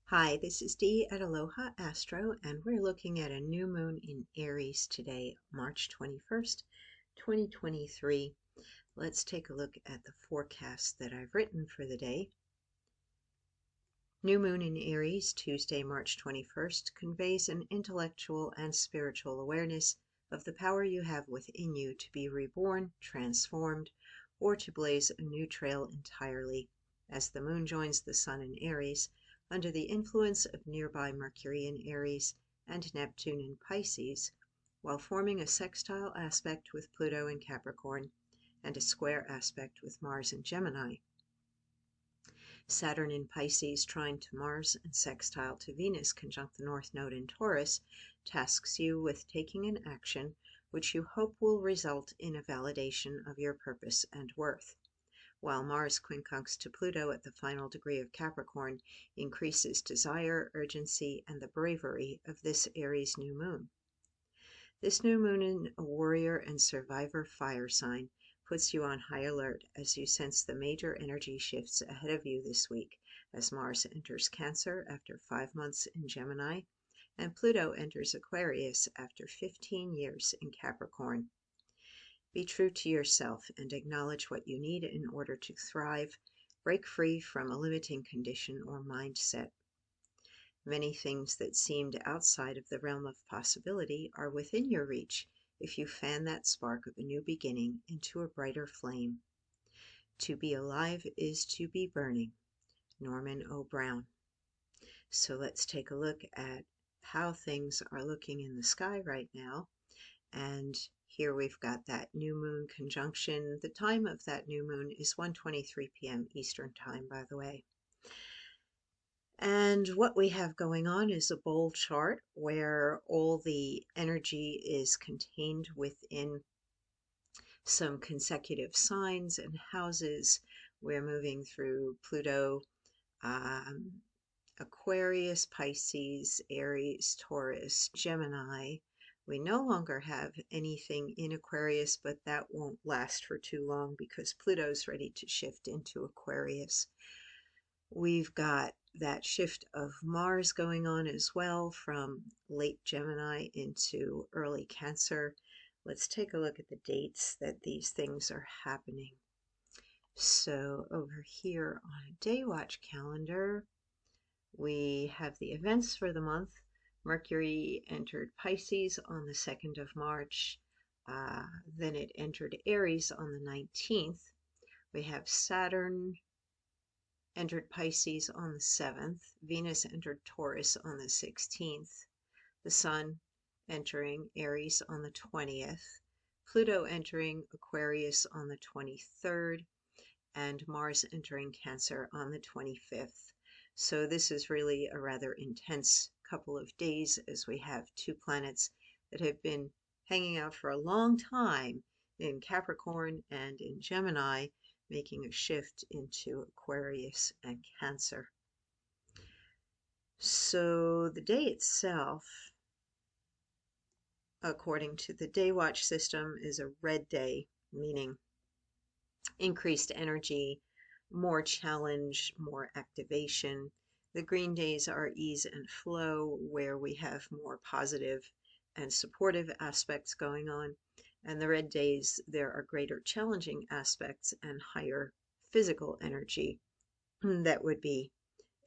Hi, this is Dee at Aloha Astro, and we're looking at a new moon in Aries today, March 21st, 2023. Let's take a look at the forecast that I've written for the day. New moon in Aries, Tuesday, March 21st, conveys an intellectual and spiritual awareness of the power you have within you to be reborn, transformed, or to blaze a new trail entirely. As the moon joins the sun in Aries, under the influence of nearby Mercury in Aries and Neptune in Pisces, while forming a sextile aspect with Pluto in Capricorn and a square aspect with Mars in Gemini. Saturn in Pisces trine to Mars and sextile to Venus conjunct the North Node in Taurus tasks you with taking an action which you hope will result in a validation of your purpose and worth, while Mars quincunx to Pluto at the final degree of Capricorn increases desire, urgency, and the bravery of this Aries new moon. This new moon in a warrior and survivor fire sign puts you on high alert as you sense the major energy shifts ahead of you this week, as Mars enters Cancer after 5 months in Gemini, and Pluto enters Aquarius after 15 years in Capricorn. Be true to yourself and acknowledge what you need in order to thrive. Break free from a limiting condition or mindset. Many things that seemed outside of the realm of possibility are within your reach if you fan that spark of a new beginning into a brighter flame. To be alive is to be burning. Norman O. Brown. So let's take a look at how things are looking in the sky right now. And here we've got that new moon conjunction. The time of that new moon is 1:23 p.m. Eastern Time, by the way. And what we have going on is a bowl chart where all the energy is contained within some consecutive signs and houses. We're moving through Pluto, Aquarius, Pisces, Aries, Taurus, Gemini. We no longer have anything in Aquarius, but that won't last for too long because Pluto's ready to shift into Aquarius. We've got that shift of Mars going on as well from late Gemini into early Cancer. Let's take a look at the dates that these things are happening. So over here on a day watch calendar, we have the events for the month. Mercury entered Pisces on the 2nd of March. Then it entered Aries on the 19th. We have Saturn entered Pisces on the 7th. Venus entered Taurus on the 16th. The Sun entering Aries on the 20th. Pluto entering Aquarius on the 23rd. And Mars entering Cancer on the 25th. So this is really a rather intense couple of days as we have two planets that have been hanging out for a long time in Capricorn and in Gemini, making a shift into Aquarius and Cancer. So the day itself, according to the day watch system, is a red day, meaning increased energy, more challenge, more activation. The green days are ease and flow, where we have more positive and supportive aspects going on. And the red days, there are greater challenging aspects and higher physical energy that would be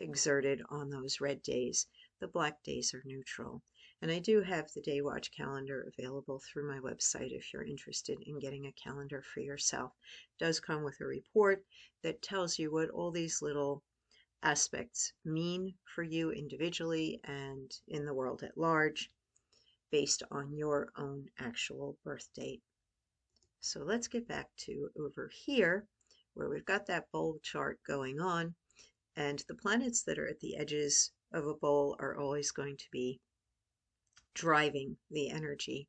exerted on those red days. The black days are neutral. And I do have the day watch calendar available through my website if you're interested in getting a calendar for yourself. It does come with a report that tells you what all these little aspects mean for you individually and in the world at large based on your own actual birth date. So let's get back to over here where we've got that bowl chart going on, and the planets that are at the edges of a bowl are always going to be driving the energy,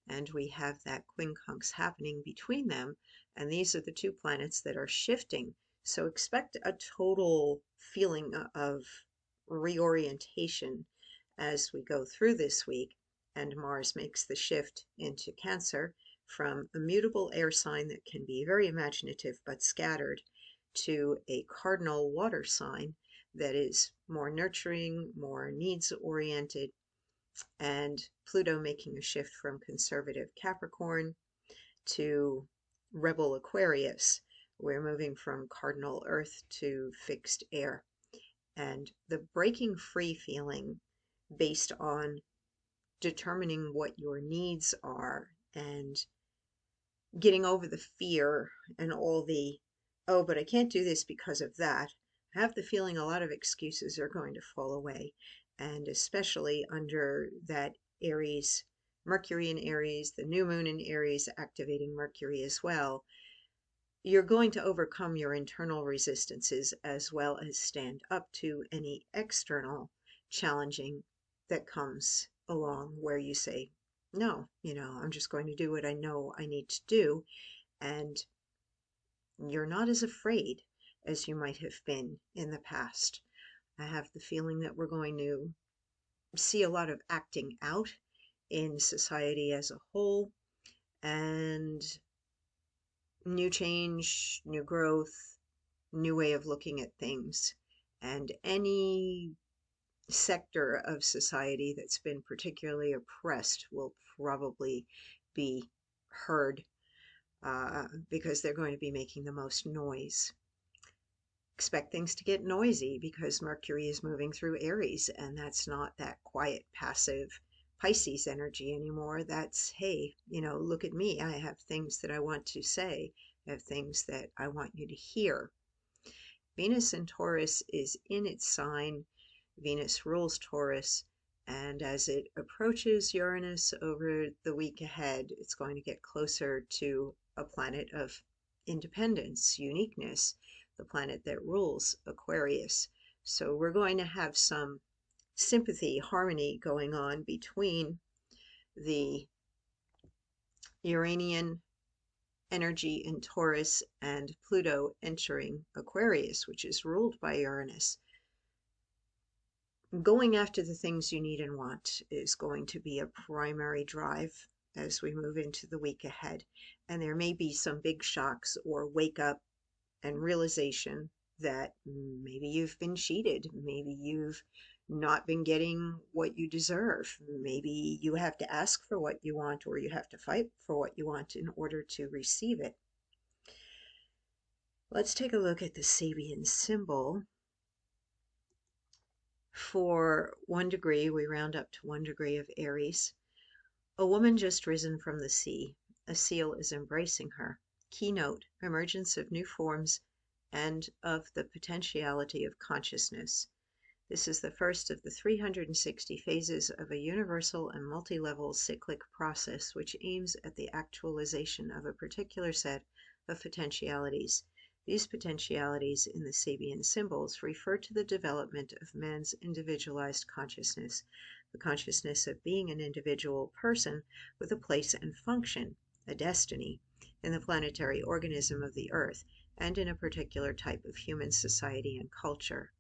and we have that quincunx happening between them, and these are the two planets that are shifting. So expect a total feeling of reorientation as we go through this week, and Mars makes the shift into Cancer from a mutable air sign that can be very imaginative but scattered to a cardinal water sign that is more nurturing, more needs oriented, and Pluto making a shift from conservative Capricorn to rebel Aquarius. We're moving from cardinal earth to fixed air. And the breaking free feeling based on determining what your needs are and getting over the fear and all the, oh, but I can't do this because of that. I have the feeling a lot of excuses are going to fall away. And especially under that Aries, Mercury in Aries, the new moon in Aries activating Mercury as well, you're going to overcome your internal resistances as well as stand up to any external challenging that comes along where you say, no, I'm just going to do what I know I need to do. And you're not as afraid as you might have been in the past. I have the feeling that we're going to see a lot of acting out in society as a whole, and new change, new growth, new way of looking at things. And any sector of society that's been particularly oppressed will probably be heard because they're going to be making the most noise. Expect things to get noisy because Mercury is moving through Aries, and that's not that quiet, passive Pisces energy anymore. That's, hey, look at me. I have things that I want to say. I have things that I want you to hear. Venus in Taurus is in its sign. Venus rules Taurus, and as it approaches Uranus over the week ahead, it's going to get closer to a planet of independence, uniqueness, the planet that rules Aquarius. So we're going to have some sympathy, harmony going on between the Uranian energy in Taurus and Pluto entering Aquarius, which is ruled by Uranus. Going after the things you need and want is going to be a primary drive as we move into the week ahead. And there may be some big shocks or wake up and realization that maybe you've been cheated. Maybe you've not been getting what you deserve. Maybe you have to ask for what you want, or you have to fight for what you want in order to receive it. Let's take a look at the Sabian symbol. For 1 degree, we round up to 1 degree of Aries. A woman just risen from the sea. A seal is embracing her. Keynote, emergence of new forms and of the potentiality of consciousness. This is the first of the 360 phases of a universal and multi-level cyclic process which aims at the actualization of a particular set of potentialities. These potentialities in the Sabian symbols refer to the development of man's individualized consciousness, the consciousness of being an individual person with a place and function, a destiny, in the planetary organism of the Earth and in a particular type of human society and culture.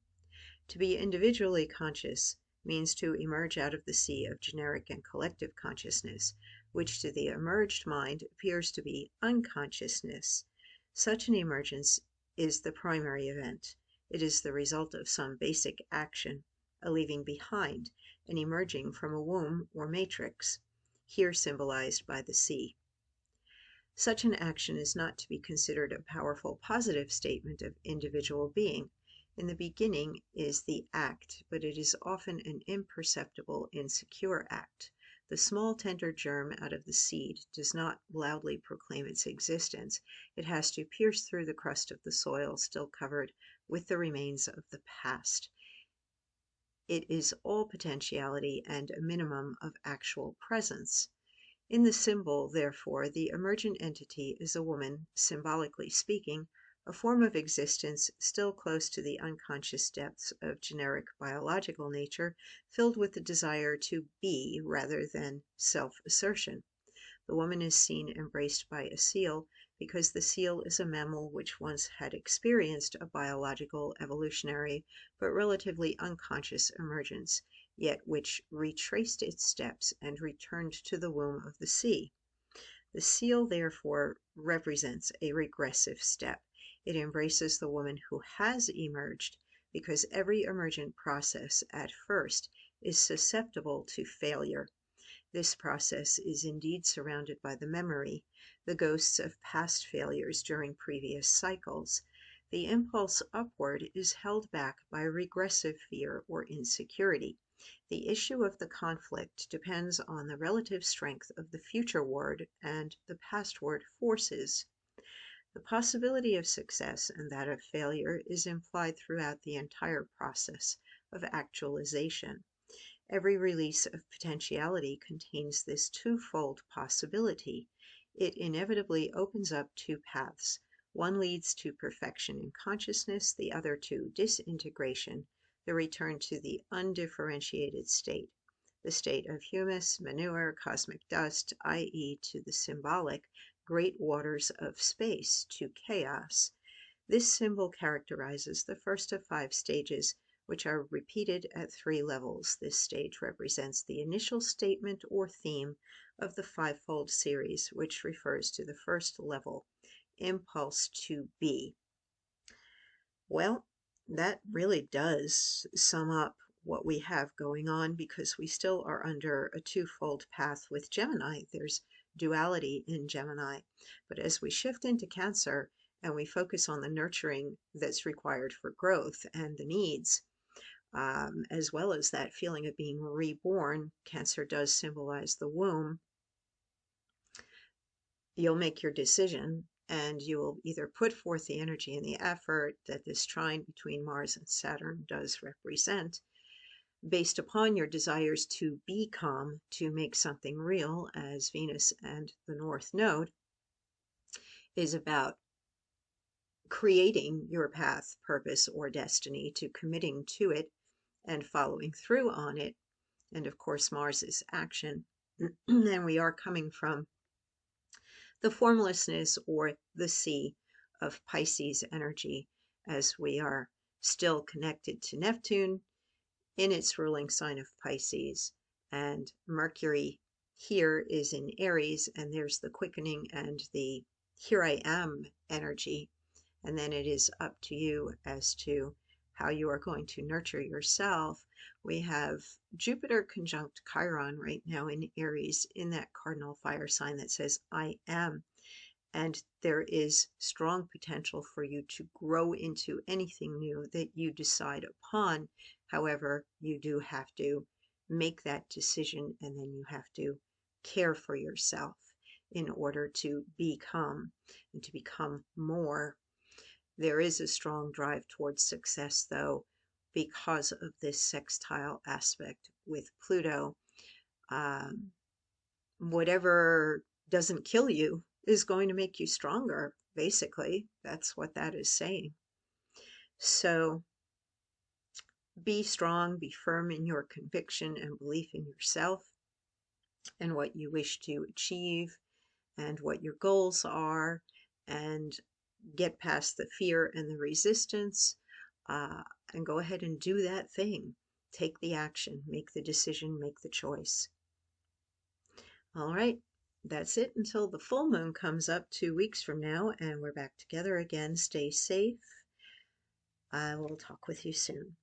To be individually conscious means to emerge out of the sea of generic and collective consciousness, which to the emerged mind appears to be unconsciousness. Such an emergence is the primary event. It is the result of some basic action, a leaving behind, an emerging from a womb or matrix, here symbolized by the sea. Such an action is not to be considered a powerful positive statement of individual being. In the beginning is the act, but it is often an imperceptible, insecure act. The small tender germ out of the seed does not loudly proclaim its existence. It has to pierce through the crust of the soil still covered with the remains of the past. It is all potentiality and a minimum of actual presence. In the symbol, therefore, the emergent entity is a woman, symbolically speaking, a form of existence still close to the unconscious depths of generic biological nature, filled with the desire to be rather than self-assertion. The woman is seen embraced by a seal because the seal is a mammal which once had experienced a biological, evolutionary, but relatively unconscious emergence, yet which retraced its steps and returned to the womb of the sea. The seal, therefore, represents a regressive step. It embraces the woman who has emerged because every emergent process at first is susceptible to failure. This process is indeed surrounded by the memory, the ghosts of past failures during previous cycles. The impulse upward is held back by regressive fear or insecurity. The issue of the conflict depends on the relative strength of the futureward and the pastward forces. The possibility of success and that of failure is implied throughout the entire process of actualization. Every release of potentiality contains this twofold possibility. It inevitably opens up two paths. One leads to perfection in consciousness, the other to disintegration, the return to the undifferentiated state, the state of humus, manure, cosmic dust, i.e., to the symbolic great waters of space, to chaos. This symbol characterizes the first of 5 stages, which are repeated at 3 levels. This stage represents the initial statement or theme of the 5-fold series, which refers to the first level, impulse to be. Well, that really does sum up what we have going on, because we still are under a twofold path with Gemini. There's duality in Gemini. But as we shift into Cancer and we focus on the nurturing that's required for growth and the needs, as well as that feeling of being reborn, Cancer does symbolize the womb, you'll make your decision and you will either put forth the energy and the effort that this trine between Mars and Saturn does represent, based upon your desires to become, to make something real, as Venus and the North Node is about creating your path, purpose, or destiny, to committing to it and following through on it. And of course, Mars is action. And we are coming from the formlessness or the sea of Pisces energy, as we are still connected to Neptune in its ruling sign of Pisces. And Mercury here is in Aries, and there's the quickening and the here I am energy. And then it is up to you as to how you are going to nurture yourself. We have Jupiter conjunct Chiron right now in Aries, in that cardinal fire sign that says I am. And there is strong potential for you to grow into anything new that you decide upon. However, you do have to make that decision, and then you have to care for yourself in order to become and to become more. There is a strong drive towards success, though, because of this sextile aspect with Pluto. Whatever doesn't kill you is going to make you stronger, basically. That's what that is saying. So be strong, be firm in your conviction and belief in yourself and what you wish to achieve and what your goals are, and get past the fear and the resistance, and go ahead and do that thing. Take the action, make the decision, make the choice. All right, that's it until the full moon comes up 2 weeks from now, and we're back together again. Stay safe. I will talk with you soon.